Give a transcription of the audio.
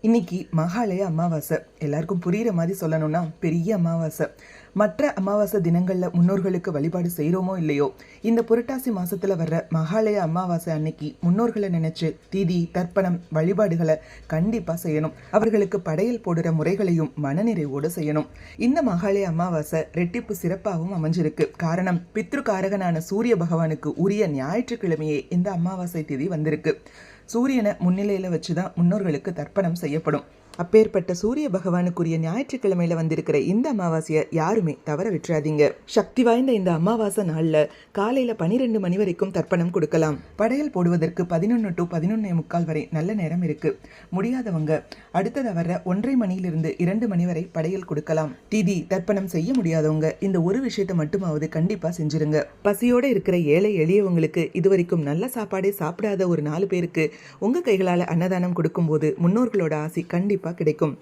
இன்னைக்கு மகாலய அமாவாசை. எல்லாருக்கும் புரிகிற மாதிரி சொல்லணும்னா பெரிய அமாவாசை. மற்ற அமாவாசை தினங்களில் முன்னோர்களுக்கு வழிபாடு செய்கிறோமோ இல்லையோ, இந்த புரட்டாசி மாதத்தில் வர்ற மகாலய அமாவாசை அன்னைக்கு முன்னோர்களை நினைச்சு திதி தர்ப்பணம் வழிபாடுகளை கண்டிப்பாக செய்யணும். அவர்களுக்கு படையல் போடுற முறைகளையும் மனநிறைவோடு செய்யணும். இந்த மகாலய அமாவாசை ரெட்டிப்பு சிறப்பாகவும் அமைஞ்சிருக்கு. காரணம், பித்ருக்காரகனான சூரிய பகவானுக்கு உரிய ஞாயிற்றுக்கிழமையே இந்த அமாவாசை திதி வந்திருக்கு. சூரியனை முன்னிலையில் வச்சு தான் முன்னோர்களுக்கு தர்ப்பணம் செய்யப்படும். அப்பேற்பட்ட சூரிய பகவானுக்குரிய ஞாயிற்றுக்கிழமையில வந்திருக்கிற இந்த அமாவாசையை யாருமே தவற விட்டுறாதீங்க. சக்தி வாய்ந்த இந்த அமாவாசை நாள்ல காலையில 12 மணி வரைக்கும் தர்ப்பணம் கொடுக்கலாம். படையல் போடுவதற்கு 11 to 11:45 வரை நல்ல நேரம் இருக்கு. முடியாதவங்க அடுத்தது வர்ற 1:30 மணியிலிருந்து 2 மணி வரை படையல் கொடுக்கலாம். திதி தர்ப்பணம் செய்ய முடியாதவங்க இந்த ஒரு விஷயத்தை மட்டுமாவது கண்டிப்பா செஞ்சிருங்க. பசியோட இருக்கிற ஏழை எளியவங்களுக்கு இதுவரைக்கும் நல்ல சாப்பாடே சாப்பிடாத ஒரு 4 பேருக்கு உங்க கைகளால அன்னதானம் கொடுக்கும் போது முன்னோர்களோட ஆசி கண்டிப்பா கிடைக்கும்.